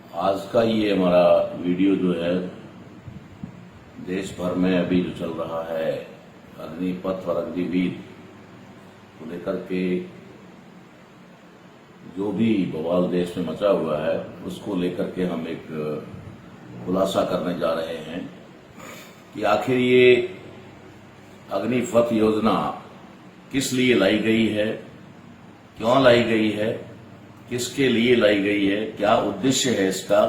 आज का ये हमारा वीडियो जो है देश भर में अभी जो चल रहा है अग्निपथ और अग्निवीर को लेकर के जो भी बवाल देश में मचा हुआ है उसको लेकर के हम एक खुलासा करने जा रहे हैं कि आखिर ये अग्निपथ योजना किस लिए लाई गई है, क्यों लाई गई है, किसके लिए लाई गई है, क्या उद्देश्य है इसका,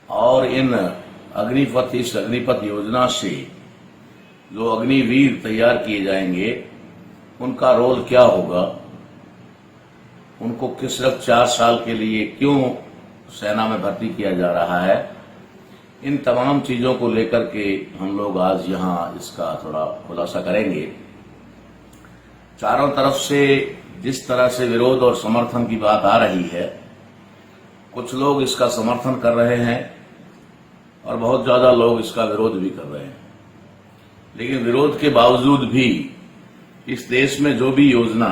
और इस अग्निपथ योजना से जो अग्निवीर तैयार किए जाएंगे उनका रोल क्या होगा, उनको किस सिर्फ 4 साल के लिए क्यों सेना में भर्ती किया जा रहा है, इन तमाम चीजों को लेकर के हम लोग आज यहाँ इसका थोड़ा खुलासा करेंगे। चारों तरफ से जिस तरह से विरोध और समर्थन की बात आ रही है, कुछ लोग इसका समर्थन कर रहे हैं और बहुत ज्यादा लोग इसका विरोध भी कर रहे हैं। लेकिन विरोध के बावजूद भी इस देश में जो भी योजना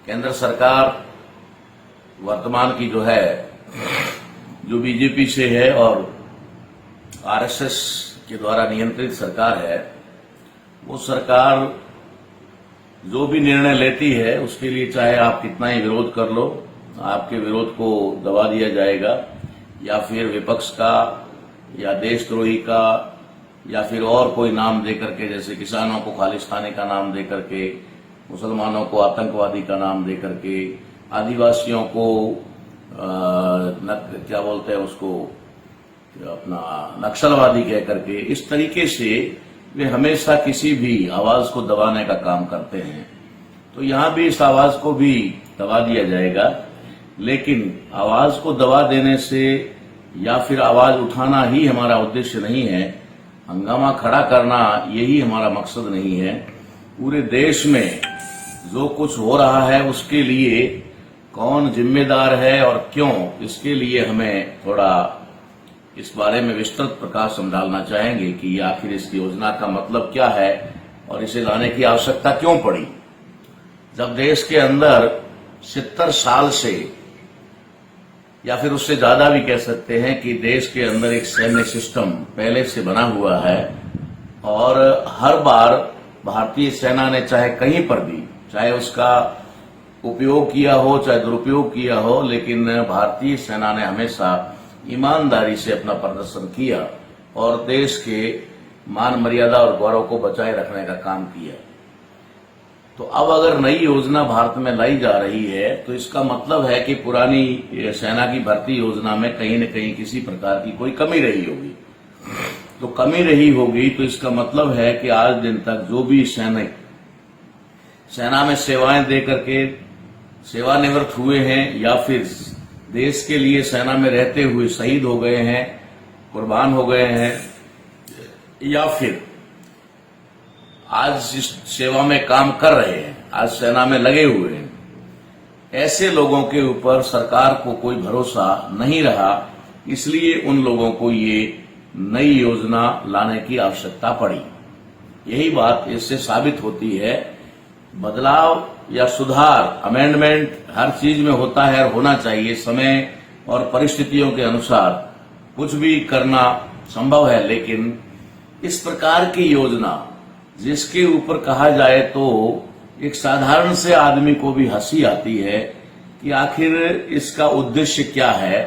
केंद्र सरकार वर्तमान की जो है, जो बीजेपी से है और आरएसएस के द्वारा नियंत्रित सरकार है, वो सरकार जो भी निर्णय लेती है उसके लिए चाहे आप कितना ही विरोध कर लो, आपके विरोध को दबा दिया जाएगा, या फिर विपक्ष का या देशद्रोही का या फिर और कोई नाम दे करके, जैसे किसानों को खालिस्तानी का नाम दे करके, मुसलमानों को आतंकवादी का नाम दे करके, आदिवासियों को क्या बोलते हैं उसको अपना नक्सलवादी कह करके, इस तरीके से वे हमेशा किसी भी आवाज को दबाने का काम करते हैं। तो यहां भी इस आवाज को भी दबा दिया जाएगा। लेकिन आवाज को दबा देने से या फिर आवाज उठाना ही हमारा उद्देश्य नहीं है, हंगामा खड़ा करना यही हमारा मकसद नहीं है। पूरे देश में जो कुछ हो रहा है उसके लिए कौन जिम्मेदार है और क्यों, इसके लिए हमें थोड़ा इस बारे में विस्तृत प्रकाश हम डालना चाहेंगे कि आखिर इस योजना का मतलब क्या है और इसे लाने की आवश्यकता क्यों पड़ी। जब देश के अंदर 70 साल से, या फिर उससे ज्यादा भी कह सकते हैं कि देश के अंदर एक सैन्य सिस्टम पहले से बना हुआ है और हर बार भारतीय सेना ने चाहे कहीं पर भी, चाहे उसका उपयोग किया हो चाहे दुरुपयोग किया हो, लेकिन भारतीय सेना ने हमेशा ईमानदारी से अपना प्रदर्शन किया और देश के मान मर्यादा और गौरव को बचाए रखने का काम किया। तो अब अगर नई योजना भारत में लाई जा रही है तो इसका मतलब है कि पुरानी सेना की भर्ती योजना में कहीं न कहीं किसी प्रकार की कोई कमी रही होगी। तो कमी रही होगी तो इसका मतलब है कि आज दिन तक जो भी सैनिक सेना में सेवाएं दे करके सेवानिवृत्त हुए हैं या फिर देश के लिए सेना में रहते हुए शहीद हो गए हैं, कुर्बान हो गए हैं, या फिर आज इस सेवा में काम कर रहे हैं, आज सेना में लगे हुए हैं, ऐसे लोगों के ऊपर सरकार को कोई भरोसा नहीं रहा। इसलिए उन लोगों को ये नई योजना लाने की आवश्यकता पड़ी। यही बात इससे साबित होती है। बदलाव या सुधार, अमेंडमेंट हर चीज में होता है और होना चाहिए। समय और परिस्थितियों के अनुसार कुछ भी करना संभव है, लेकिन इस प्रकार की योजना जिसके ऊपर कहा जाए तो एक साधारण से आदमी को भी हंसी आती है कि आखिर इसका उद्देश्य क्या है,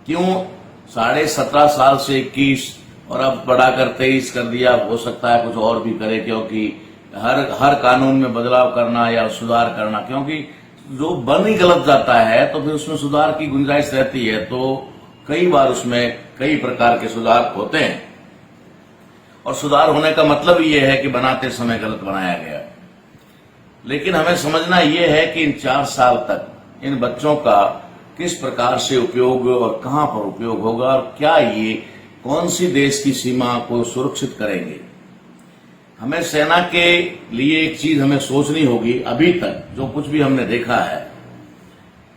क्यों 17.5 साल से 21 और अब बढ़ाकर 23 कर दिया। हो सकता है कुछ और भी करे, क्योंकि हर कानून में बदलाव करना या सुधार करना, क्योंकि जो बन ही गलत जाता है तो फिर उसमें सुधार की गुंजाइश रहती है। तो कई बार उसमें कई प्रकार के सुधार होते हैं और सुधार होने का मतलब ये है कि बनाते समय गलत बनाया गया। लेकिन हमें समझना यह है कि इन 4 साल तक इन बच्चों का किस प्रकार से उपयोग और कहां पर उपयोग होगा और क्या ये कौन सी देश की सीमा को सुरक्षित करेंगे। हमें सेना के लिए एक चीज हमें सोचनी होगी। अभी तक जो कुछ भी हमने देखा है,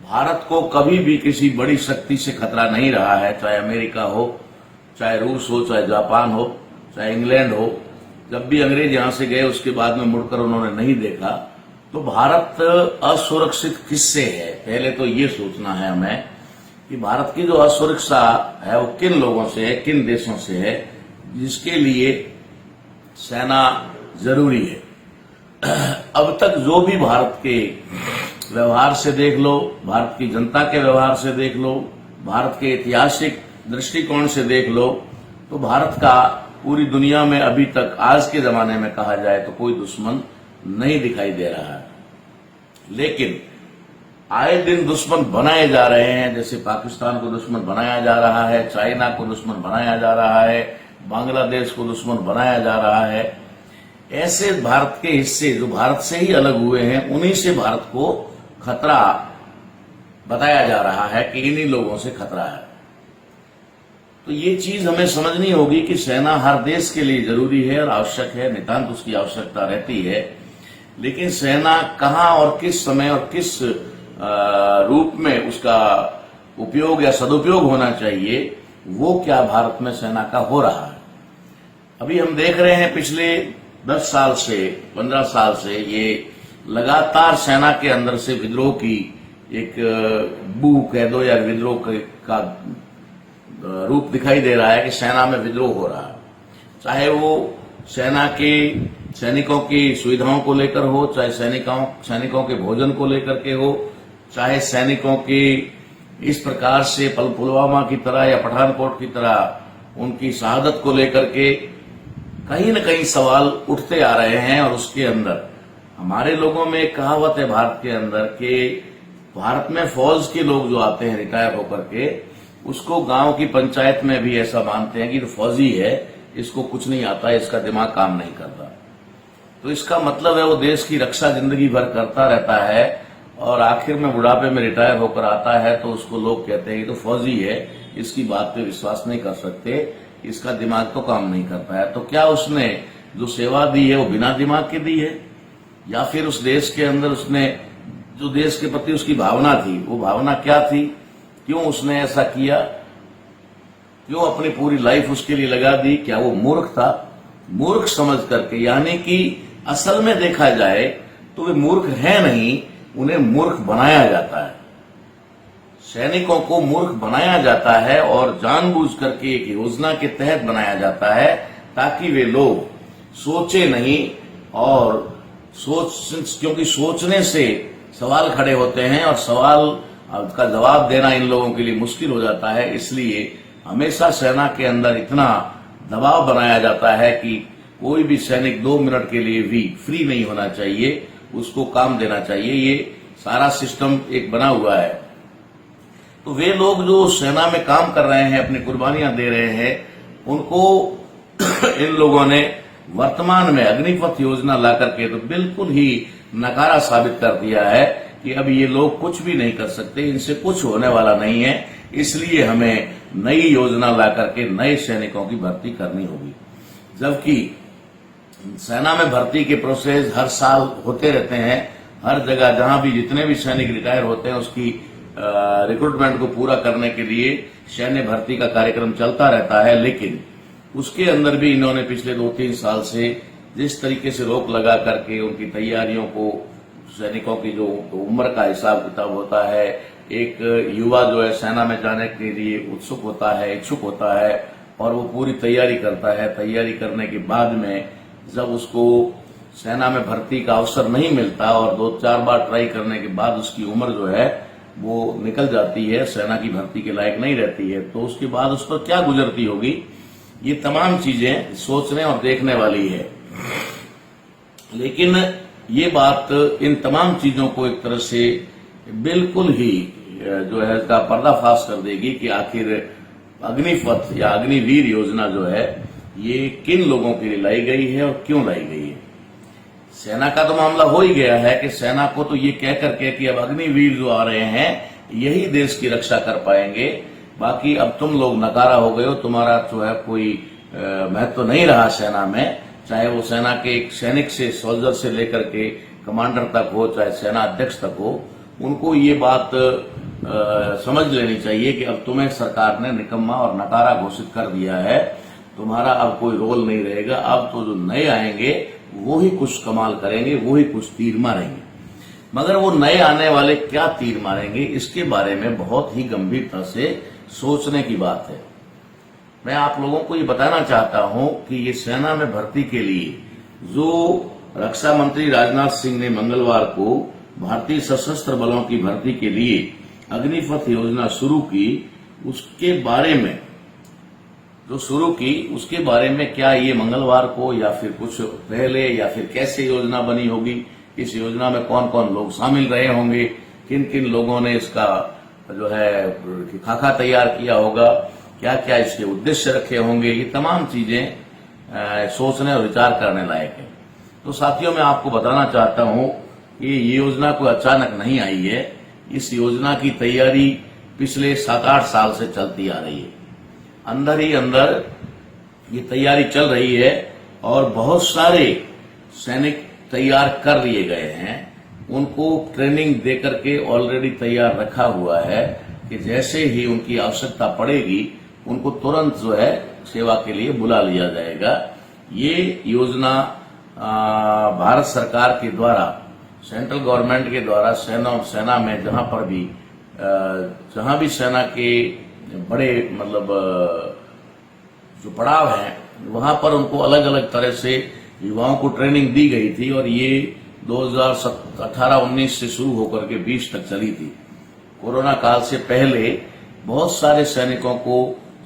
भारत को कभी भी किसी बड़ी शक्ति से खतरा नहीं रहा है, चाहे अमेरिका हो, चाहे रूस हो, चाहे जापान हो, चाहे इंग्लैंड हो। जब भी अंग्रेज यहां से गए उसके बाद में मुड़कर उन्होंने नहीं देखा। तो भारत असुरक्षित किससे है, पहले तो ये सोचना है हमें कि भारत की जो असुरक्षा है वो किन लोगों से है, किन देशों से है, जिसके लिए सेना जरूरी है। अब तक जो भी भारत के व्यवहार से देख लो, भारत की जनता के व्यवहार से देख लो, भारत के ऐतिहासिक दृष्टिकोण से देख लो, तो भारत का पूरी दुनिया में अभी तक आज के जमाने में कहा जाए तो कोई दुश्मन नहीं दिखाई दे रहा है। लेकिन आए दिन दुश्मन बनाए जा रहे हैं। जैसे पाकिस्तान को दुश्मन बनाया जा रहा है, चाइना को दुश्मन बनाया जा रहा है, बांग्लादेश को दुश्मन बनाया जा रहा है। ऐसे भारत के हिस्से जो भारत से ही अलग हुए हैं, उन्हीं से भारत को खतरा बताया जा रहा है कि इन्हीं लोगों से खतरा है। तो ये चीज हमें समझनी होगी कि सेना हर देश के लिए जरूरी है और आवश्यक है, नितांत उसकी आवश्यकता रहती है। लेकिन सेना कहां और किस समय और किस रूप में उसका उपयोग या सदुपयोग होना चाहिए, वो क्या भारत में सेना का हो रहा है। अभी हम देख रहे हैं पिछले 10 साल से 15 साल से ये लगातार सेना के अंदर से विद्रोह की एक बू कह दो या विद्रोह का रूप दिखाई दे रहा है कि सेना में विद्रोह हो रहा है। चाहे वो सेना के सैनिकों की सुविधाओं को लेकर हो, चाहे सैनिकों के भोजन को लेकर के हो, चाहे सैनिकों की इस प्रकार से पुलवामा की तरह या पठानकोट की तरह उनकी शहादत को लेकर के कहीं न कहीं सवाल उठते आ रहे हैं। और उसके अंदर हमारे लोगों में एक कहावत है भारत के अंदर कि भारत में फौज के लोग जो आते हैं रिटायर होकर के, उसको गांव की पंचायत में भी ऐसा मानते हैं कि तो फौजी है, इसको कुछ नहीं आता, इसका दिमाग काम नहीं करता। तो इसका मतलब है वो देश की रक्षा जिंदगी भर करता रहता है और आखिर में बुढ़ापे में रिटायर होकर आता है तो उसको लोग कहते हैं कि तो फौजी है, इसकी बात पे विश्वास नहीं कर सकते, इसका दिमाग तो काम नहीं करता है। तो क्या उसने जो सेवा दी है वो बिना दिमाग के दी है, या फिर उस देश के अंदर उसने जो देश के प्रति उसकी भावना थी, वो भावना क्या थी, क्यों उसने ऐसा किया, क्यों अपनी पूरी लाइफ उसके लिए लगा दी? क्या वो मूर्ख था? मूर्ख समझ करके, यानी कि असल में देखा जाए तो वे मूर्ख हैं नहीं, उन्हें मूर्ख बनाया जाता है। सैनिकों को मूर्ख बनाया जाता है और जानबूझ करके एक योजना के तहत बनाया जाता है ताकि वे लोग सोचे नहीं, और क्योंकि सोचने से सवाल खड़े होते हैं और सवाल का जवाब देना इन लोगों के लिए मुश्किल हो जाता है। इसलिए हमेशा सेना के अंदर इतना दबाव बनाया जाता है कि कोई भी सैनिक 2 मिनट के लिए भी फ्री नहीं होना चाहिए, उसको काम देना चाहिए। ये सारा सिस्टम एक बना हुआ है। तो वे लोग जो सेना में काम कर रहे हैं, अपनी कुर्बानियां दे रहे हैं, उनको इन लोगों ने वर्तमान में अग्निपथ योजना ला करके तो बिल्कुल ही नकारा साबित कर दिया है कि अब ये लोग कुछ भी नहीं कर सकते, इनसे कुछ होने वाला नहीं है। इसलिए हमें नई योजना ला करके नए सैनिकों की भर्ती करनी होगी। जबकि सेना में भर्ती के प्रोसेस हर साल होते रहते हैं, हर जगह जहां भी जितने भी सैनिक रिटायर होते हैं उसकी रिक्रूटमेंट को पूरा करने के लिए सैन्य भर्ती का कार्यक्रम चलता रहता है। लेकिन उसके अंदर भी इन्होंने पिछले 2-3 साल से जिस तरीके से रोक लगा करके उनकी तैयारियों को, सैनिकों की जो उम्र का हिसाब किताब होता है, एक युवा जो है सेना में जाने के लिए उत्सुक होता है, इच्छुक होता है और वो पूरी तैयारी करता है। तैयारी करने के बाद में जब उसको सेना में भर्ती का अवसर नहीं मिलता और 2-4 बार ट्राई करने के बाद उसकी उम्र जो है वो निकल जाती है, सेना की भर्ती के लायक नहीं रहती है, तो उसके बाद उस पर क्या गुजरती होगी, ये तमाम चीजें सोचने और देखने वाली है। लेकिन ये बात इन तमाम चीजों को एक तरह से बिल्कुल ही जो है इसका पर्दाफाश कर देगी कि आखिर अग्निपथ या अग्निवीर योजना जो है ये किन लोगों के लिए लाई गई है और क्यों लाई गई है। सेना का तो मामला हो ही गया है कि सेना को तो ये कह करके कि अब अग्निवीर जो आ रहे हैं यही देश की रक्षा कर पाएंगे, बाकी अब तुम लोग नकारा हो गए हो, तुम्हारा जो है कोई महत्व नहीं रहा सेना में। चाहे वो सेना के एक सैनिक से, सोल्जर से लेकर के कमांडर तक हो, चाहे सेना अध्यक्ष तक हो, उनको ये बात समझ लेनी चाहिए कि अब तुम्हें सरकार ने निकम्मा और नकारा घोषित कर दिया है, तुम्हारा अब कोई रोल नहीं रहेगा। अब तो जो नए आएंगे वो ही कुछ कमाल करेंगे, वो ही कुछ तीर मारेंगे। मगर वो नए आने वाले क्या तीर मारेंगे, इसके बारे में बहुत ही गंभीरता से सोचने की बात है। मैं आप लोगों को ये बताना चाहता हूं कि ये सेना में भर्ती के लिए जो रक्षा मंत्री राजनाथ सिंह ने मंगलवार को भारतीय सशस्त्र बलों की भर्ती के लिए अग्निपथ योजना शुरू की, उसके बारे में उसके बारे में क्या ये मंगलवार को या फिर कुछ पहले या फिर कैसे योजना बनी होगी, इस योजना में कौन कौन लोग शामिल रहे होंगे, किन किन लोगों ने इसका जो है खाका तैयार किया होगा, क्या क्या इसके उद्देश्य रखे होंगे, ये तमाम चीजें सोचने और विचार करने लायक है। तो साथियों, मैं आपको बताना चाहता हूं कि ये योजना कोई अचानक नहीं आई है। इस योजना की तैयारी पिछले 7-8 साल से चलती आ रही है। अंदर ही अंदर ये तैयारी चल रही है और बहुत सारे सैनिक तैयार कर लिए गए हैं। उनको ट्रेनिंग देकर के ऑलरेडी तैयार रखा हुआ है कि जैसे ही उनकी आवश्यकता पड़ेगी उनको तुरंत जो है सेवा के लिए बुला लिया जाएगा। ये योजना भारत सरकार के द्वारा, सेंट्रल गवर्नमेंट के द्वारा सेना में जहां भी सेना के बड़े जो पड़ाव हैं वहां पर उनको अलग अलग तरह से युवाओं को ट्रेनिंग दी गई थी और ये 2018-19 से शुरू होकर के 20 तक चली थी। कोरोना काल से पहले बहुत सारे सैनिकों को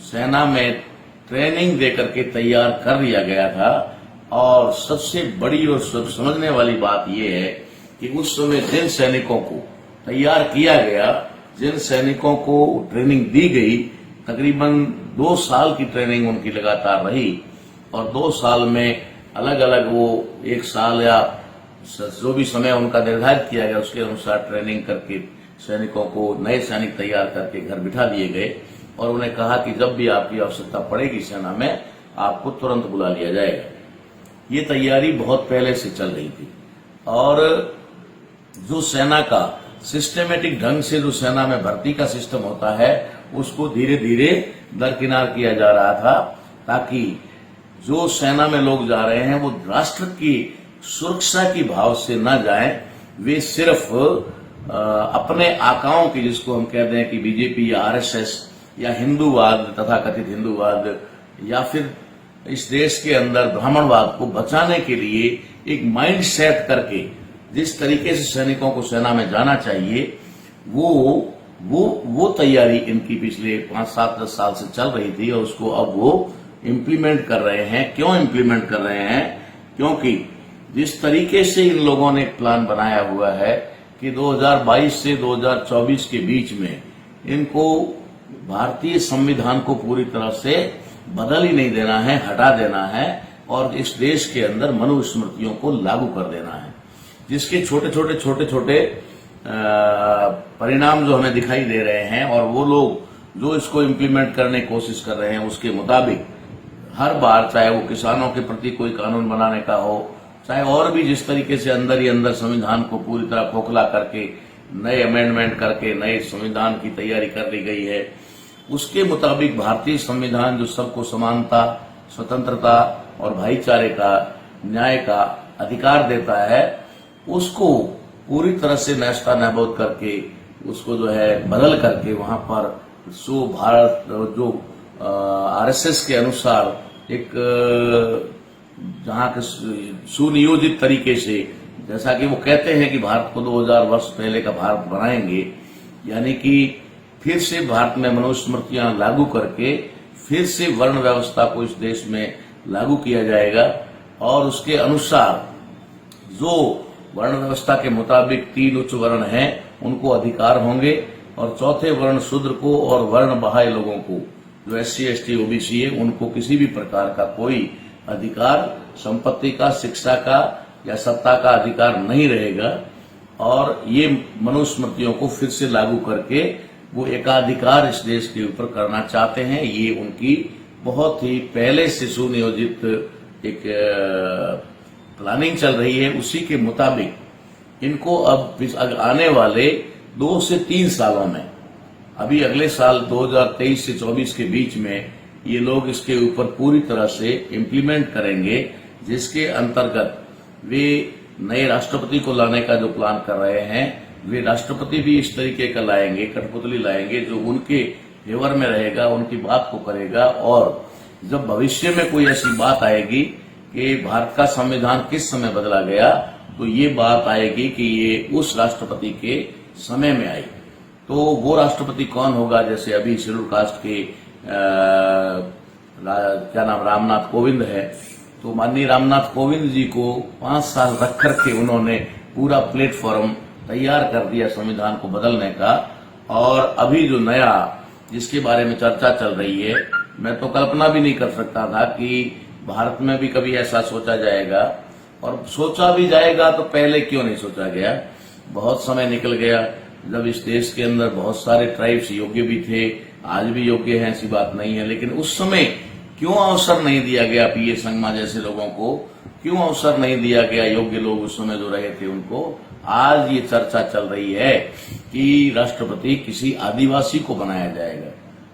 सेना में ट्रेनिंग देकर के तैयार कर लिया गया था। और सबसे बड़ी और समझने वाली बात यह है कि उस समय जिन सैनिकों को तैयार किया गया, जिन सैनिकों को ट्रेनिंग दी गई, तकरीबन 2 साल की ट्रेनिंग उनकी लगातार रही और 2 साल में अलग अलग वो 1 साल या जो भी समय उनका निर्धारित किया गया उसके अनुसार ट्रेनिंग करके सैनिकों को, नए सैनिक तैयार करके घर बिठा दिए गए और उन्हें कहा कि जब भी आपकी आवश्यकता पड़ेगी सेना में, आपको तुरंत बुला लिया जाएगा। ये तैयारी बहुत पहले से चल रही थी और जो सेना का सिस्टमेटिक ढंग से जो सेना में भर्ती का सिस्टम होता है उसको धीरे धीरे दरकिनार किया जा रहा था, ताकि जो सेना में लोग जा रहे हैं वो राष्ट्र की सुरक्षा की भाव से न जाएं, वे सिर्फ अपने आकाओं की, जिसको हम कहते हैं कि बीजेपी या आरएसएस या हिंदूवाद, तथाकथित हिंदूवाद, या फिर इस देश के अंदर ब्राह्मणवाद को बचाने के लिए एक माइंड सेट करके जिस तरीके से सैनिकों को सेना में जाना चाहिए वो तैयारी इनकी पिछले 5-7-10 साल से चल रही थी और उसको अब वो इम्प्लीमेंट कर रहे हैं। क्यों इम्प्लीमेंट कर रहे हैं? क्योंकि जिस तरीके से इन लोगों ने प्लान बनाया हुआ है कि 2022 से 2024 के बीच में इनको भारतीय संविधान को पूरी तरह से बदल ही नहीं देना है, हटा देना है और इस देश के अंदर मनुस्मृतियों को लागू कर देना है, जिसके छोटे छोटे परिणाम जो हमें दिखाई दे रहे हैं। और वो लोग जो इसको इम्प्लीमेंट करने की कोशिश कर रहे हैं उसके मुताबिक हर बार, चाहे वो किसानों के प्रति कोई कानून बनाने का हो, चाहे और भी जिस तरीके से अंदर ही अंदर संविधान को पूरी तरह खोखला करके नए अमेंडमेंट करके नए संविधान की तैयारी कर ली गई है, उसके मुताबिक भारतीय संविधान जो सबको समानता, स्वतंत्रता और भाईचारे का, न्याय का अधिकार देता है, उसको पूरी तरह से नष्टा नाबूद करके उसको जो है बदल करके वहां पर जो आरएसएस के अनुसार एक जहां के सुनियोजित तरीके से, जैसा कि वो कहते हैं कि भारत को 2000 वर्ष पहले का भारत बनाएंगे, यानी कि फिर से भारत में मनुस्मृतियां लागू करके फिर से वर्ण व्यवस्था को इस देश में लागू किया जाएगा और उसके अनुसार जो वर्ण व्यवस्था के मुताबिक 3 उच्च वर्ण हैं उनको अधिकार होंगे और चौथे वर्ण शूद्र को और वर्ण बहाय लोगों को, जो SC ST OBC है, उनको किसी भी प्रकार का कोई अधिकार, संपत्ति का, शिक्षा का या सत्ता का अधिकार नहीं रहेगा। और ये मनुस्मृतियों को फिर से लागू करके वो एकाधिकार इस देश के ऊपर करना चाहते हैं। ये उनकी बहुत ही पहले से सुनियोजित एक प्लानिंग चल रही है। उसी के मुताबिक इनको अब आने वाले 2 से 3 सालों में, अभी अगले साल 2023 से 24 के बीच में ये लोग इसके ऊपर पूरी तरह से इम्प्लीमेंट करेंगे, जिसके अंतर्गत वे नए राष्ट्रपति को लाने का जो प्लान कर रहे हैं, वे राष्ट्रपति भी इस तरीके का लाएंगे, कठपुतली लाएंगे जो उनके फेवर में रहेगा, उनकी बात को करेगा। और जब भविष्य में कोई ऐसी बात आएगी कि भारत का संविधान किस समय बदला गया, तो ये बात आएगी कि ये उस राष्ट्रपति के समय में आई। तो वो राष्ट्रपति कौन होगा? जैसे अभी शेड्यूल कास्ट के क्या नाम, रामनाथ कोविंद है, तो माननीय रामनाथ कोविंद जी को 5 साल रख करके उन्होंने पूरा प्लेटफॉर्म तैयार कर दिया संविधान को बदलने का। और अभी जो नया जिसके बारे में चर्चा चल रही है, मैं तो कल्पना भी नहीं कर सकता था कि भारत में भी कभी ऐसा सोचा जाएगा, और सोचा भी जाएगा तो पहले क्यों नहीं सोचा गया। बहुत समय निकल गया जब इस देश के अंदर बहुत सारे ट्राइब्स योग्य भी थे, आज भी योग्य हैं, ऐसी बात नहीं है, लेकिन उस समय क्यों अवसर नहीं दिया गया पीए संगमा जैसे लोगों को, क्यों अवसर नहीं दिया गया योग्य लोग उस समय जो रहे थे उनको। आज ये चर्चा चल रही है कि राष्ट्रपति किसी आदिवासी को बनाया जाएगा।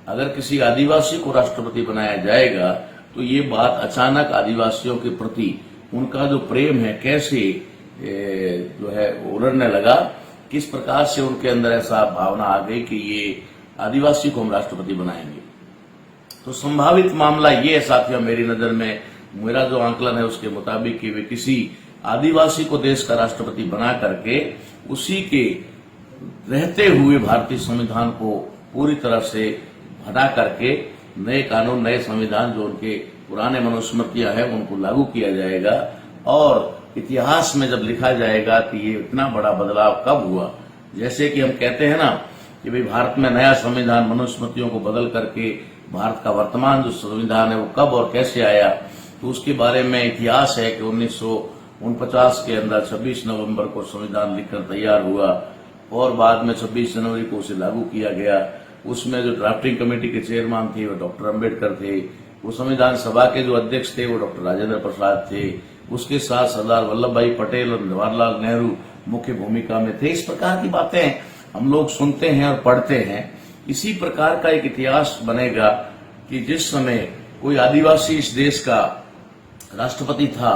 अगर किसी आदिवासी को राष्ट्रपति बनाया जाएगा तो ये बात अचानक आदिवासियों के प्रति उनका जो प्रेम है कैसे जो है उड़ने लगा, किस प्रकार से उनके अंदर ऐसा भावना आ गई कि ये आदिवासी को हम राष्ट्रपति बनाएंगे। तो संभावित मामला ये है साथियों, मेरी नजर में, मेरा जो आंकलन है उसके मुताबिक कि वे किसी आदिवासी को देश का राष्ट्रपति बना करके उसी के रहते हुए भारतीय संविधान को पूरी तरह से हटा करके नए कानून, नए संविधान जो उनके पुराने मनुस्मृतियां हैं उनको लागू किया जाएगा। और इतिहास में जब लिखा जाएगा कि ये इतना बड़ा बदलाव कब हुआ, जैसे कि हम कहते हैं ना कि भाई भारत में नया संविधान मनुस्मृतियों को बदल करके भारत का वर्तमान जो संविधान है वो कब और कैसे आया, तो उसके बारे में इतिहास है कि 1949 के अंदर 26 नवंबर को संविधान लिखकर तैयार हुआ और बाद में 26 जनवरी को उसे लागू किया गया। उसमें जो ड्राफ्टिंग कमेटी के चेयरमैन थे वो डॉक्टर अम्बेडकर थे, वो संविधान सभा के जो अध्यक्ष थे वो डॉक्टर राजेंद्र प्रसाद थे, उसके साथ सरदार वल्लभ भाई पटेल और जवाहरलाल नेहरू मुख्य भूमिका में थे। इस प्रकार की बातें हम लोग सुनते हैं और पढ़ते हैं। इसी प्रकार का एक इतिहास बनेगा कि जिस समय कोई आदिवासी इस देश का राष्ट्रपति था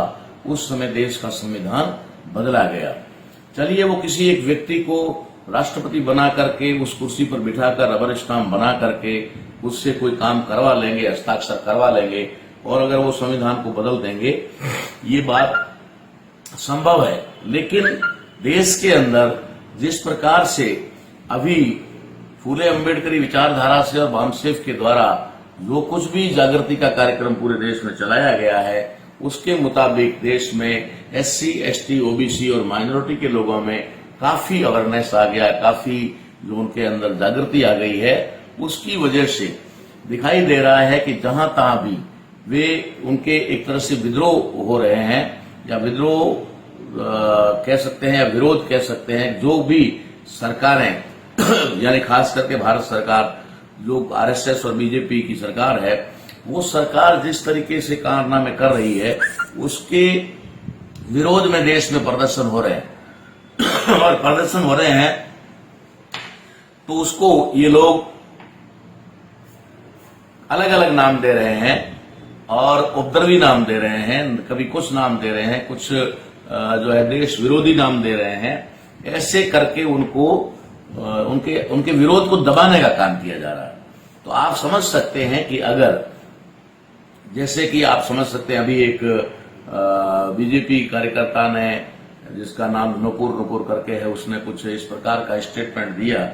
उस समय देश का संविधान बदला गया। चलिए वो किसी एक व्यक्ति को राष्ट्रपति बना करके उस कुर्सी पर बिठाकर रबर स्टाम्प बना करके उससे कोई काम करवा लेंगे, हस्ताक्षर करवा लेंगे और अगर वो संविधान को बदल देंगे, ये बात संभव है। लेकिन देश के अंदर जिस प्रकार से अभी फूले अम्बेडकरी विचारधारा से और बामसेफ के द्वारा जो कुछ भी जागृति का कार्यक्रम पूरे देश में चलाया गया है उसके मुताबिक देश में एससी, एसटी, ओबीसी और माइनॉरिटी के लोगों में काफी अवेयरनेस आ गया, काफी जो उनके अंदर जागृति आ गई है। उसकी वजह से दिखाई दे रहा है कि जहां तहां भी वे उनके एक तरह से विद्रोह हो रहे हैं, या विद्रोह कह सकते हैं या विरोध कह सकते हैं। जो भी सरकारें यानी खास करके भारत सरकार जो आरएसएस और बीजेपी की सरकार है, वो सरकार जिस तरीके से कारनामे कर रही है उसके विरोध में देश में प्रदर्शन हो रहे हैं और प्रदर्शन हो रहे हैं तो उसको ये लोग अलग अलग नाम दे रहे हैं और उपद्रवी नाम दे रहे हैं, कभी कुछ नाम दे रहे हैं, कुछ जो है देश विरोधी नाम दे रहे हैं। ऐसे करके उनको उनके विरोध को दबाने का काम किया जा रहा है। तो आप समझ सकते हैं कि अगर जैसे कि आप समझ सकते हैं अभी एक बीजेपी कार्यकर्ता ने जिसका नाम नुपुर करके है, उसने कुछ इस प्रकार का स्टेटमेंट दिया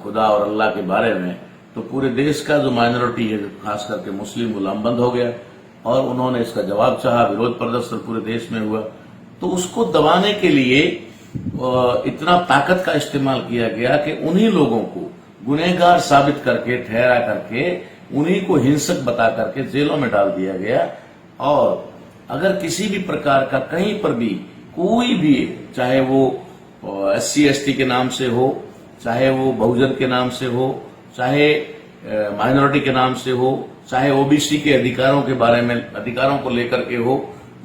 खुदा और अल्लाह के बारे में, तो पूरे देश का जो माइनॉरिटी है खास करके मुस्लिम गुलामबंद हो गया और उन्होंने इसका जवाब चाहा, विरोध प्रदर्शन पूरे देश में हुआ। तो उसको दबाने के लिए इतना ताकत का इस्तेमाल किया गया कि उन्हीं लोगों को गुनहगार साबित करके, ठहरा करके, उन्हीं को हिंसक बता करके जेलों में डाल दिया गया। और अगर किसी भी प्रकार का कहीं पर भी कोई भी, चाहे वो एससी एसटी के नाम से हो, चाहे वो बहुजन के नाम से हो, चाहे माइनॉरिटी के नाम से हो, चाहे ओबीसी के अधिकारों के बारे में, अधिकारों को लेकर के हो,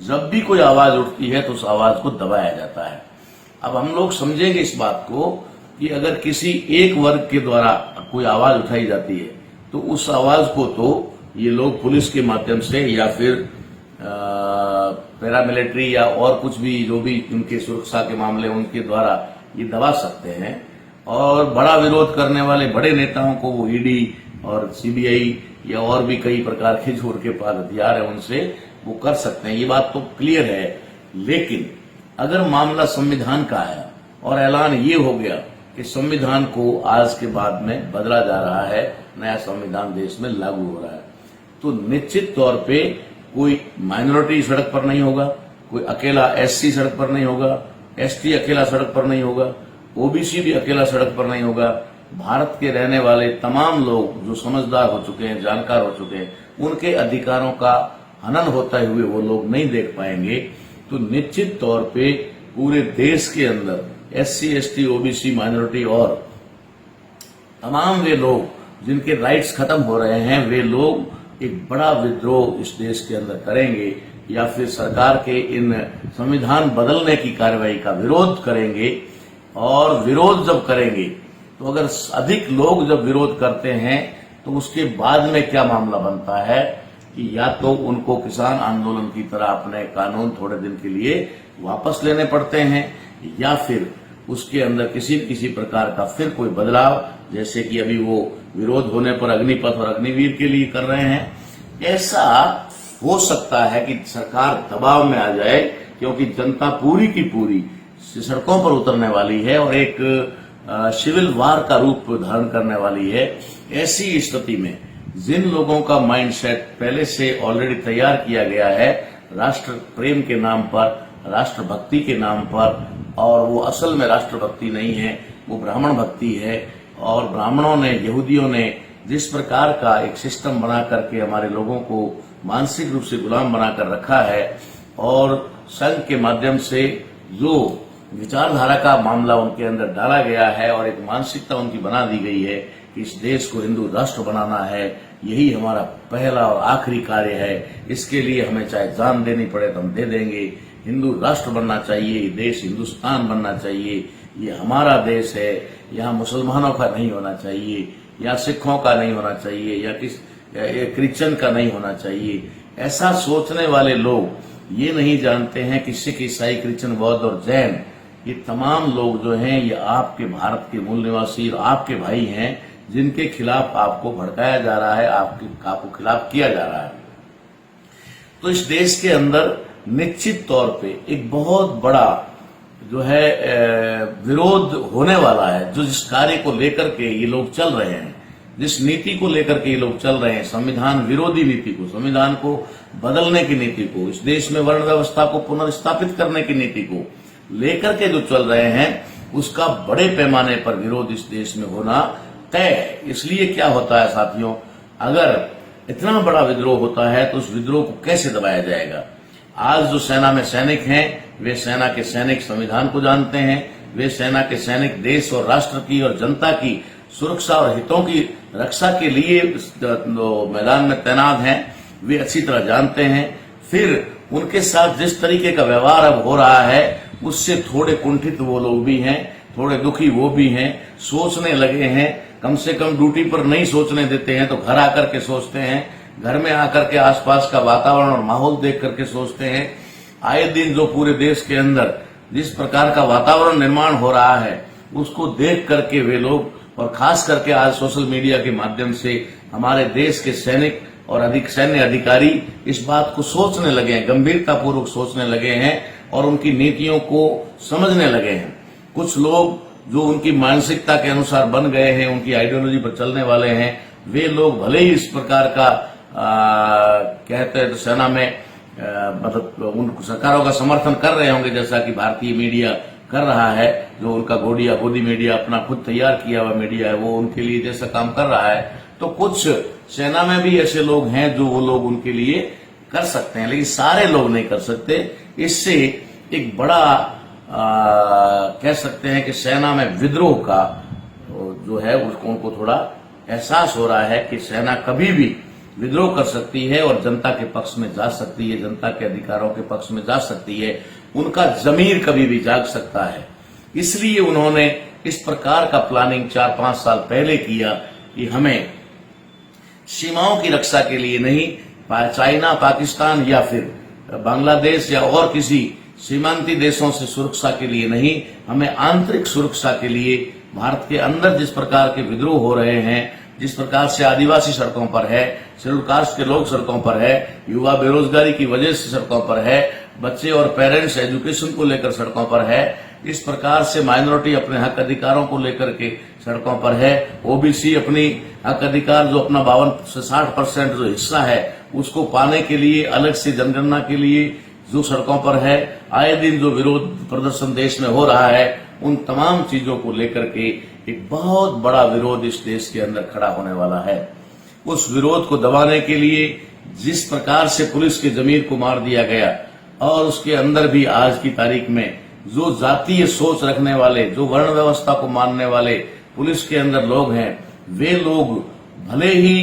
जब भी कोई आवाज उठती है तो उस आवाज को दबाया जाता है। अब हम लोग समझेंगे इस बात को कि अगर किसी एक वर्ग के द्वारा कोई आवाज उठाई जाती है तो उस आवाज को तो ये लोग पुलिस के माध्यम से या फिर पैरामिलिट्री या और कुछ भी जो भी उनके सुरक्षा के मामले उनके द्वारा ये दबा सकते हैं। और बड़ा विरोध करने वाले बड़े नेताओं को वो ईडी और सीबीआई या और भी कई प्रकार के जो उनके पास हथियार है उनसे वो कर सकते हैं, ये बात तो क्लियर है। लेकिन अगर मामला संविधान का आया और ऐलान ये हो गया कि संविधान को आज के बाद में बदला जा रहा है, नया संविधान देश में लागू हो रहा है, तो निश्चित तौर पे कोई माइनॉरिटी सड़क पर नहीं होगा, कोई अकेला एससी सड़क पर नहीं होगा, एसटी अकेला सड़क पर नहीं होगा, ओबीसी भी अकेला सड़क पर नहीं होगा। भारत के रहने वाले तमाम लोग जो समझदार हो चुके हैं, जानकार हो चुके हैं, उनके अधिकारों का हनन होते हुए वो लोग नहीं देख पाएंगे। तो निश्चित तौर पे पूरे देश के अंदर एससी, एसटी, ओबीसी, माइनॉरिटी और तमाम वे लोग जिनके राइट्स खत्म हो रहे हैं, वे लोग एक बड़ा विद्रोह इस देश के अंदर करेंगे या फिर सरकार के इन संविधान बदलने की कार्रवाई का विरोध करेंगे। और विरोध जब करेंगे तो अगर अधिक लोग जब विरोध करते हैं तो उसके बाद में क्या मामला बनता है कि या तो उनको किसान आंदोलन की तरह अपने कानून थोड़े दिन के लिए वापस लेने पड़ते हैं या फिर उसके अंदर किसी प्रकार का फिर कोई बदलाव, जैसे कि अभी वो विरोध होने पर अग्निपथ और अग्निवीर के लिए कर रहे हैं। ऐसा हो सकता है कि सरकार दबाव में आ जाए क्योंकि जनता पूरी की पूरी सड़कों पर उतरने वाली है और एक सिविल वार का रूप धारण करने वाली है। ऐसी स्थिति में जिन लोगों का माइंडसेट पहले से ऑलरेडी तैयार किया गया है राष्ट्र प्रेम के नाम पर, राष्ट्र भक्ति के नाम पर, और वो असल में राष्ट्र भक्ति नहीं है, वो ब्राह्मण भक्ति है। और ब्राह्मणों ने, यहूदियों ने जिस प्रकार का एक सिस्टम बना करके हमारे लोगों को मानसिक रूप से गुलाम बनाकर रखा है और संघ के माध्यम से जो विचारधारा का मामला उनके अंदर डाला गया है और एक मानसिकता उनकी बना दी गई है कि इस देश को हिंदू राष्ट्र बनाना है, यही हमारा पहला और आखिरी कार्य है, इसके लिए हमें चाहे जान देनी पड़े तो हम दे देंगे। हिंदू राष्ट्र बनना चाहिए, देश हिंदुस्तान बनना चाहिए, ये हमारा देश है, यहाँ मुसलमानों का नहीं होना चाहिए, या सिखों का नहीं होना चाहिए, या क्रिश्चियन का नहीं होना चाहिए। ऐसा सोचने वाले लोग ये नहीं जानते हैं कि सिख, ईसाई, क्रिश्चियन, बौद्ध और जैन, ये तमाम लोग जो हैं ये आपके भारत के मूल निवासी और आपके भाई हैं, जिनके खिलाफ आपको भड़काया जा रहा है, आपको खिलाफ किया जा रहा है। तो इस देश के अंदर निश्चित तौर पे एक बहुत बड़ा जो है विरोध होने वाला है। जो जिस कार्य को लेकर के ये लोग चल रहे हैं, जिस नीति को लेकर के ये लोग चल रहे हैं, संविधान विरोधी नीति को, संविधान को बदलने की नीति को, इस देश में वर्ण व्यवस्था को पुनर्स्थापित करने की नीति को लेकर के जो चल रहे हैं, उसका बड़े पैमाने पर विरोध इस देश में होना तय है। इसलिए क्या होता है साथियों, अगर इतना बड़ा विद्रोह होता है तो उस विद्रोह को कैसे दबाया जाएगा। आज जो सेना में सैनिक हैं, वे सेना के सैनिक संविधान को जानते हैं, वे सेना के सैनिक देश और राष्ट्र की और जनता की सुरक्षा और हितों की रक्षा के लिए मैदान में तैनात हैं, वे अच्छी तरह जानते हैं। फिर उनके साथ जिस तरीके का व्यवहार अब हो रहा है उससे थोड़े कुंठित वो लोग भी हैं, थोड़े दुखी वो भी हैं, सोचने लगे हैं। कम से कम ड्यूटी पर नहीं सोचने देते हैं तो घर आकर के सोचते हैं, घर में आकर के आसपास का वातावरण और माहौल देख करके सोचते हैं। आए दिन जो पूरे देश के अंदर जिस प्रकार का वातावरण निर्माण हो रहा है उसको देख करके वे लोग, और खास करके आज सोशल मीडिया के माध्यम से हमारे देश के सैनिक और अधिक सैन्य अधिकारी इस बात को सोचने लगे हैं, गंभीरतापूर्वक सोचने लगे हैं और उनकी नीतियों को समझने लगे हैं। कुछ लोग जो उनकी मानसिकता के अनुसार बन गए हैं, उनकी आइडियोलॉजी पर चलने वाले हैं, वे लोग भले ही इस प्रकार का कहते हैं तो सेना में मतलब उन सरकारों का समर्थन कर रहे होंगे, जैसा कि भारतीय मीडिया कर रहा है, जो उनका गोदी मीडिया अपना खुद तैयार किया हुआ मीडिया है, वो उनके लिए जैसा काम कर रहा है। तो कुछ सेना में भी ऐसे लोग हैं जो वो लोग उनके लिए कर सकते हैं, लेकिन सारे लोग नहीं कर सकते। इससे एक बड़ा कह सकते हैं कि सेना में विद्रोह का जो है उसको उनको थोड़ा एहसास हो रहा है कि सेना कभी भी विद्रोह कर सकती है और जनता के पक्ष में जा सकती है, जनता के अधिकारों के पक्ष में जा सकती है, उनका जमीर कभी भी जाग सकता है। इसलिए उन्होंने इस प्रकार का प्लानिंग 4-5 साल पहले किया कि हमें सीमाओं की रक्षा के लिए नहीं चाइना, पाकिस्तान या फिर बांग्लादेश या और किसी सीमांती देशों से सुरक्षा के लिए नहीं, हमें आंतरिक सुरक्षा के लिए भारत के अंदर जिस प्रकार के विद्रोह हो रहे हैं, जिस प्रकार से आदिवासी सड़कों पर है, शेड्यूल कास्ट के लोग सड़कों पर है, युवा बेरोजगारी की वजह से सड़कों पर है, बच्चे और पेरेंट्स एजुकेशन को लेकर सड़कों पर है, इस प्रकार से माइनॉरिटी अपने हक अधिकारों को लेकर के सड़कों पर है, ओबीसी अपनी हक अधिकार जो अपना 52 से 60% जो हिस्सा है उसको पाने के लिए अलग से जनगणना के लिए जो सड़कों पर है, आए दिन जो विरोध प्रदर्शन देश में हो रहा है, उन तमाम चीजों को लेकर के एक बहुत बड़ा विरोध इस देश के अंदर खड़ा होने वाला है। उस विरोध को दबाने के लिए जिस प्रकार से पुलिस के जमीर को मार दिया गया और उसके अंदर भी आज की तारीख में जो जातीय सोच रखने वाले, जो वर्ण व्यवस्था को मानने वाले पुलिस के अंदर लोग हैं, वे लोग भले ही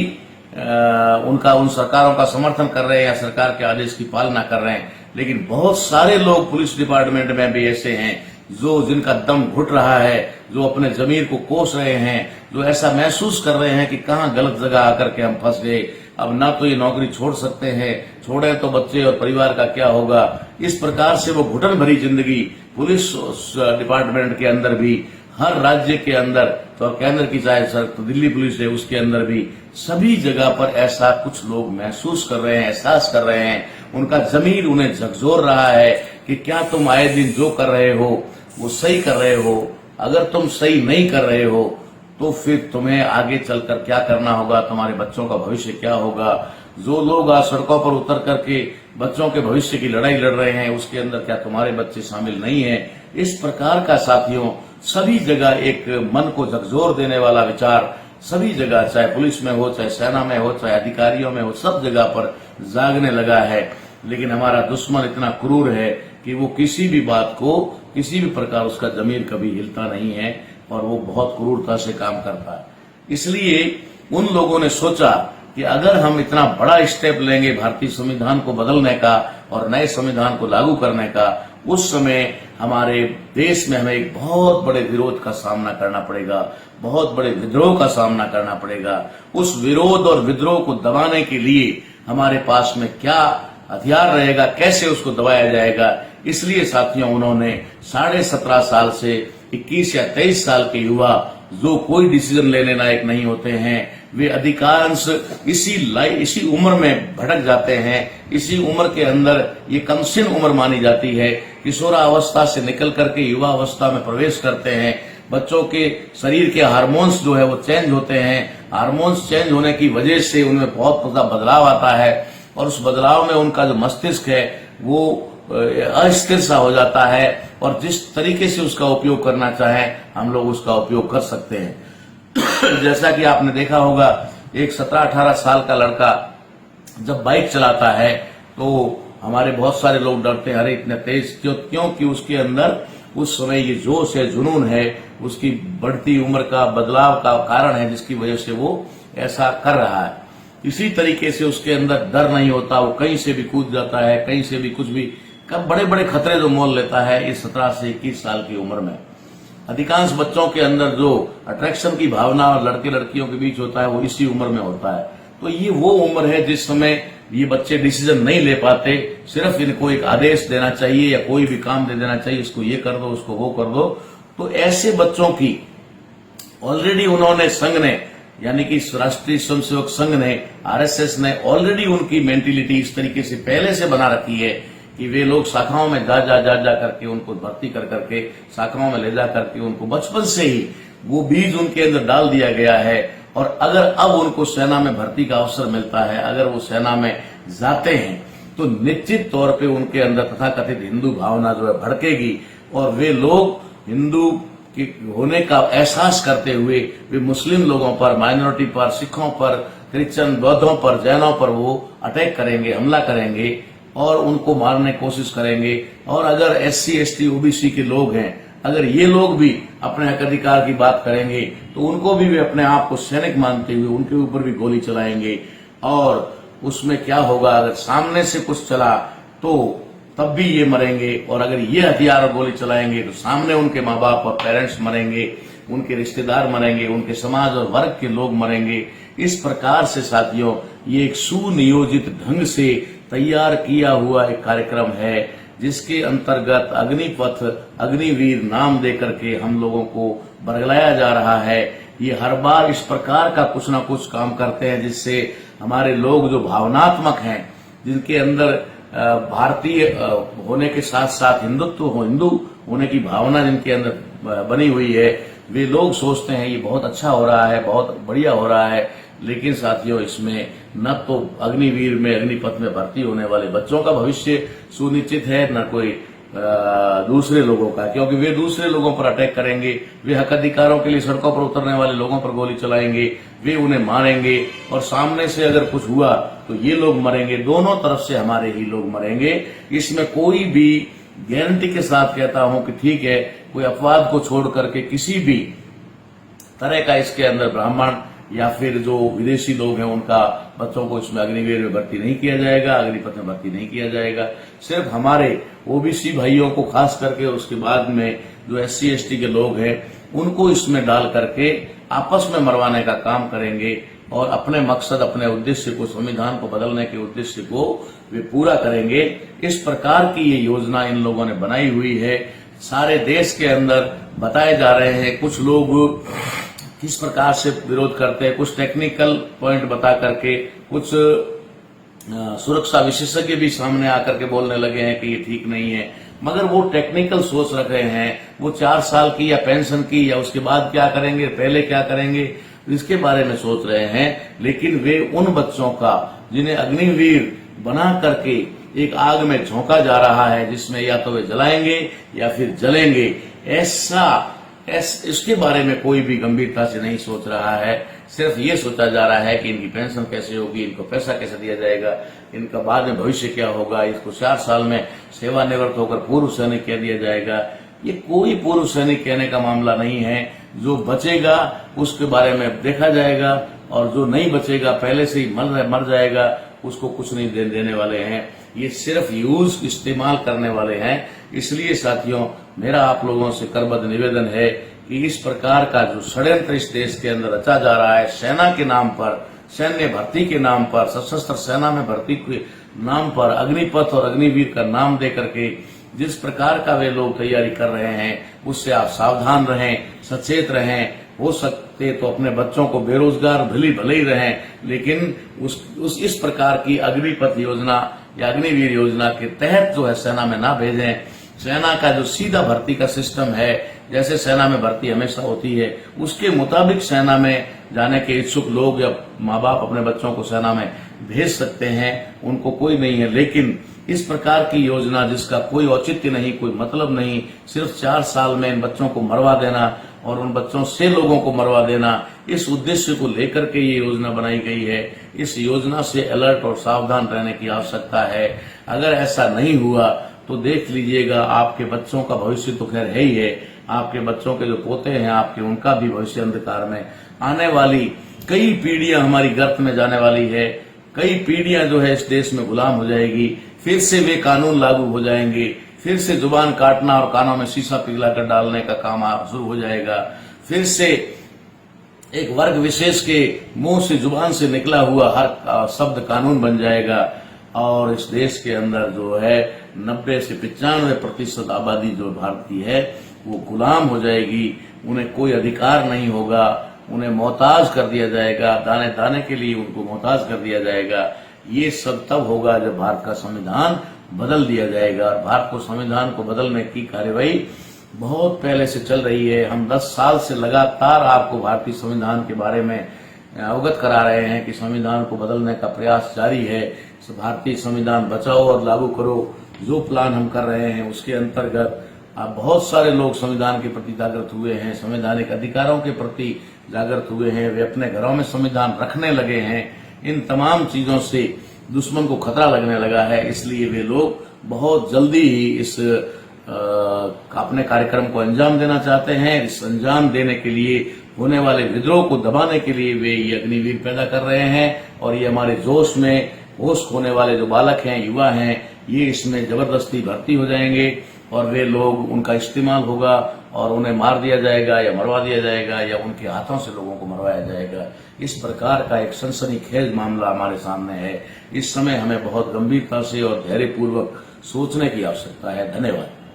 उन सरकारों का समर्थन कर रहे हैं या सरकार के आदेश की पालना कर रहे हैं, लेकिन बहुत सारे लोग पुलिस डिपार्टमेंट में भी ऐसे हैं जो जिनका दम घुट रहा है, जो अपने जमीर को कोस रहे हैं, जो ऐसा महसूस कर रहे हैं कि कहां गलत जगह आकर के हम फंस गए, अब ना तो ये नौकरी छोड़ सकते हैं, छोड़े तो बच्चे और परिवार का क्या होगा। इस प्रकार से वो घुटन भरी जिंदगी पुलिस डिपार्टमेंट के अंदर भी, हर राज्य के अंदर, तो केंद्र की चाहे दिल्ली पुलिस है उसके अंदर भी, सभी जगह पर ऐसा कुछ लोग महसूस कर रहे हैं, एहसास कर रहे हैं, उनका जमीर उन्हें झकझोर रहा है कि क्या तुम आए दिन जो कर रहे हो वो सही कर रहे हो, अगर तुम सही नहीं कर रहे हो तो फिर तुम्हें आगे चलकर क्या करना होगा, तुम्हारे बच्चों का भविष्य क्या होगा। जो लोग आज सड़कों पर उतर करके बच्चों के भविष्य की लड़ाई लड़ रहे हैं, उसके अंदर क्या तुम्हारे बच्चे शामिल नहीं है। इस प्रकार का साथियों सभी जगह एक मन को झकझोर देने वाला विचार सभी जगह, चाहे पुलिस में हो, चाहे सेना में हो, चाहे अधिकारियों में हो, सब जगह पर जागने लगा है। लेकिन हमारा दुश्मन इतना क्रूर है कि वो किसी भी बात को, किसी भी प्रकार उसका जमीर कभी हिलता नहीं है और वो बहुत क्रूरता से काम करता है। इसलिए उन लोगों ने सोचा कि अगर हम इतना बड़ा स्टेप लेंगे भारतीय संविधान को बदलने का और नए संविधान को लागू करने का, उस समय हमारे देश में हमें एक बहुत बड़े विरोध का सामना करना पड़ेगा, बहुत बड़े विद्रोह का सामना करना पड़ेगा। उस विरोध और विद्रोह को दबाने के लिए हमारे पास में क्या हथियार रहेगा, कैसे उसको दबाया जाएगा। इसलिए साथियों उन्होंने 17.5 साल से 21 या 23 साल के युवा जो कोई डिसीजन लेने लायक नहीं होते हैं, वे अधिकांश इसी उम्र में भटक जाते हैं। इसी उम्र के अंदर ये कमसिन उम्र मानी जाती है, किशोरावस्था से निकल करके युवा अवस्था में प्रवेश करते हैं। बच्चों के शरीर के हार्मोन्स जो है वो चेंज होते हैं। हार्मोन्स चेंज होने की वजह से उनमें बहुत ज्यादा बदलाव आता है और उस बदलाव में उनका जो मस्तिष्क है वो अस्थिर सा हो जाता है और जिस तरीके से उसका उपयोग करना चाहे हम लोग उसका उपयोग कर सकते हैं। जैसा कि आपने देखा होगा, एक 17-18 साल का लड़का जब बाइक चलाता है तो हमारे बहुत सारे लोग डरते हैं, अरे इतने तेज क्योंकि उसके अंदर उस समय ये जोश है, जुनून है, उसकी बढ़ती उम्र का बदलाव का कारण है जिसकी वजह से वो ऐसा कर रहा है। इसी तरीके से उसके अंदर डर नहीं होता, वो कहीं से भी कूद जाता है, कहीं से भी कुछ भी, कब बड़े बड़े खतरे जो मोल लेता है इस 17 से 21 साल की उम्र में। अधिकांश बच्चों के अंदर जो अट्रैक्शन की भावना और लड़के लड़कियों के बीच होता है वो इसी उम्र में होता है। तो ये वो उम्र है जिस समय ये बच्चे डिसीजन नहीं ले पाते, सिर्फ इनको एक आदेश देना चाहिए या कोई भी काम दे देना चाहिए, इसको ये कर दो, उसको वो कर दो। तो ऐसे बच्चों की ऑलरेडी उन्होंने संघ ने, यानी कि राष्ट्रीय स्वयंसेवक संघ ने, आरएसएस ने ऑलरेडी उनकी मेंटेलिटी इस तरीके से पहले से बना रखी है कि वे लोग शाखाओं में जा करके उनको भर्ती कर करके शाखाओं में ले जा करके उनको बचपन से ही वो बीज उनके अंदर डाल दिया गया है। और अगर अब उनको सेना में भर्ती का अवसर मिलता है, अगर वो सेना में जाते हैं तो निश्चित तौर पे उनके अंदर तथाकथित हिंदू भावना जो है भड़केगी और वे लोग हिंदू होने का एहसास करते हुए वे मुस्लिम लोगों पर, माइनॉरिटी पर, सिखों पर, क्रिश्चियन, बौद्धों पर, जैनों पर वो अटैक करेंगे, हमला करेंगे और उनको मारने की कोशिश करेंगे। और अगर एससी, एसटी, ओबीसी के लोग हैं, अगर ये लोग भी अपने हक अधिकार की बात करेंगे तो उनको भी वे अपने आप को सैनिक मानते हुए उनके ऊपर भी गोली चलाएंगे। और उसमें क्या होगा, अगर सामने से कुछ चला तो तब भी ये मरेंगे, और अगर ये हथियार और गोली चलाएंगे तो सामने उनके माँ बाप और पेरेंट्स मरेंगे, उनके रिश्तेदार मरेंगे, उनके समाज और वर्ग के लोग मरेंगे। इस प्रकार से साथियों ये एक सुनियोजित ढंग से तैयार किया हुआ एक कार्यक्रम है, जिसके अंतर्गत अग्निपथ अग्निवीर नाम देकर के हम लोगों को बरगलाया जा रहा है। ये हर बार इस प्रकार का कुछ ना कुछ काम करते हैं जिससे हमारे लोग जो भावनात्मक हैं, जिनके अंदर भारतीय होने के साथ साथ हिंदू होने की भावना जिनके अंदर बनी हुई है, वे लोग सोचते हैं ये बहुत अच्छा हो रहा है, बहुत बढ़िया हो रहा है। लेकिन साथियों, इसमें न तो अग्निवीर में अग्निपथ में भर्ती होने वाले बच्चों का भविष्य सुनिश्चित है, न कोई दूसरे लोगों का, क्योंकि वे दूसरे लोगों पर अटैक करेंगे, वे हक अधिकारों के लिए सड़कों पर उतरने वाले लोगों पर गोली चलाएंगे, वे उन्हें मारेंगे और सामने से अगर कुछ हुआ तो ये लोग मरेंगे, दोनों तरफ से हमारे ही लोग मरेंगे। इसमें कोई भी गारंटी के साथ कहता हूं कि ठीक है, कोई अपवाद को छोड़ करके किसी भी तरह का इसके अंदर ब्राह्मण या फिर जो विदेशी लोग हैं उनका बच्चों को इसमें अग्निवीर में भर्ती नहीं किया जाएगा, अग्निपथ में भर्ती नहीं किया जाएगा। सिर्फ हमारे ओबीसी भाइयों को खास करके, उसके बाद में जो SC ST के लोग हैं उनको इसमें डाल करके आपस में मरवाने का काम करेंगे और अपने मकसद, अपने उद्देश्य को, संविधान को बदलने के उद्देश्य को वे पूरा करेंगे। इस प्रकार की ये योजना इन लोगों ने बनाई हुई है। सारे देश के अंदर बताए जा रहे हैं। कुछ लोग किस प्रकार से विरोध करते हैं, कुछ टेक्निकल पॉइंट बता करके, कुछ सुरक्षा विशेषज्ञ भी सामने आकर के बोलने लगे हैं कि ये ठीक नहीं है, मगर वो टेक्निकल सोच रख रहे हैं। वो 4 साल की या पेंशन की या उसके बाद क्या करेंगे, पहले क्या करेंगे, इसके बारे में सोच रहे हैं। लेकिन वे उन बच्चों का जिन्हें अग्निवीर बना करके एक आग में झोंका जा रहा है, जिसमें या तो वे जलाएंगे या फिर जलेंगे, इसके बारे में कोई भी गंभीरता से नहीं सोच रहा है। सिर्फ ये सोचा जा रहा है कि इनकी पेंशन कैसे होगी, इनको पैसा कैसे दिया जाएगा, इनका बाद में भविष्य क्या होगा, इसको 4 साल में सेवानिवृत्त होकर पूर्व सैनिक कह दिया जाएगा। ये कोई पूर्व सैनिक कहने का मामला नहीं है। जो बचेगा उसके बारे में देखा जाएगा और जो नहीं बचेगा, पहले से ही मर जाएगा, उसको कुछ नहीं देने वाले हैं। ये सिर्फ इस्तेमाल करने वाले हैं। इसलिए साथियों, मेरा आप लोगों से करबद्ध निवेदन है कि इस प्रकार का जो षड्यंत्र इस देश के अंदर रचा जा रहा है, सेना के नाम पर, सैन्य भर्ती के नाम पर, सशस्त्र सेना में भर्ती के नाम पर, अग्निपथ और अग्निवीर का नाम दे करके जिस प्रकार का वे लोग तैयारी कर रहे हैं, उससे आप सावधान रहें, सचेत रहें। हो सकते तो अपने बच्चों को बेरोजगार भले ही रहें, लेकिन इस प्रकार की अग्निपथ योजना या अग्निवीर योजना के तहत जो है सेना में ना भेजें। सेना का जो सीधा भर्ती का सिस्टम है, जैसे सेना में भर्ती हमेशा होती है, उसके मुताबिक सेना में जाने के इच्छुक लोग या माँ बाप अपने बच्चों को सेना में भेज सकते हैं, उनको कोई नहीं है। लेकिन इस प्रकार की योजना जिसका कोई औचित्य नहीं, कोई मतलब नहीं, सिर्फ 4 साल में इन बच्चों को मरवा देना और उन बच्चों से लोगों को मरवा देना, इस उद्देश्य को लेकर के ये योजना बनाई गई है। इस योजना से अलर्ट और सावधान रहने की आवश्यकता है। अगर ऐसा नहीं हुआ तो देख लीजिएगा, आपके बच्चों का भविष्य तो खैर है ही है, आपके बच्चों के जो पोते हैं आपके, उनका भी भविष्य अंधकार में। आने वाली कई पीढ़ियां हमारी गर्त में जाने वाली है, कई पीढ़ियां जो है इस देश में गुलाम हो जाएगी। फिर से वे कानून लागू हो जाएंगे, फिर से जुबान काटना और कानों में शीशा पिघलाकर डालने का काम शुरू हो जाएगा। फिर से एक वर्ग विशेष के मुंह से, जुबान से निकला हुआ हर शब्द कानून बन जाएगा और इस देश के अंदर जो है 90 से 95% आबादी जो भारतीय है वो गुलाम हो जाएगी। उन्हें कोई अधिकार नहीं होगा, उन्हें मोहताज कर दिया जाएगा, दाने दाने के लिए उनको मोहताज कर दिया जाएगा। ये सब तब होगा जब भारत का संविधान बदल दिया जाएगा। और भारत को संविधान को बदलने की कार्यवाही बहुत पहले से चल रही है। हम 10 साल से लगातार आपको भारतीय संविधान के बारे में अवगत करा रहे हैं कि संविधान को बदलने का प्रयास जारी है। भारतीय संविधान बचाओ और लागू करो जो प्लान हम कर रहे हैं, उसके अंतर्गत अब बहुत सारे लोग संविधान के प्रति जागृत हुए हैं, संवैधानिक अधिकारों के प्रति जागृत हुए हैं, वे अपने घरों में संविधान रखने लगे हैं। इन तमाम चीजों से दुश्मन को खतरा लगने लगा है, इसलिए वे लोग बहुत जल्दी ही इस अपने कार्यक्रम को अंजाम देना चाहते हैं। इस अंजाम देने के लिए, होने वाले विद्रोह को दबाने के लिए वे ये अग्निवीर पैदा कर रहे हैं और ये हमारे जोश में होश खोने वाले जो बालक हैं, युवा हैं, ये इसमें जबरदस्ती भर्ती हो जाएंगे और वे लोग, उनका इस्तेमाल होगा और उन्हें मार दिया जाएगा या मरवा दिया जाएगा या उनके हाथों से लोगों को मरवाया जाएगा। इस प्रकार का एक सनसनीखेज मामला हमारे सामने है। इस समय हमें बहुत गंभीरता से और धैर्यपूर्वक सोचने की आवश्यकता है। धन्यवाद।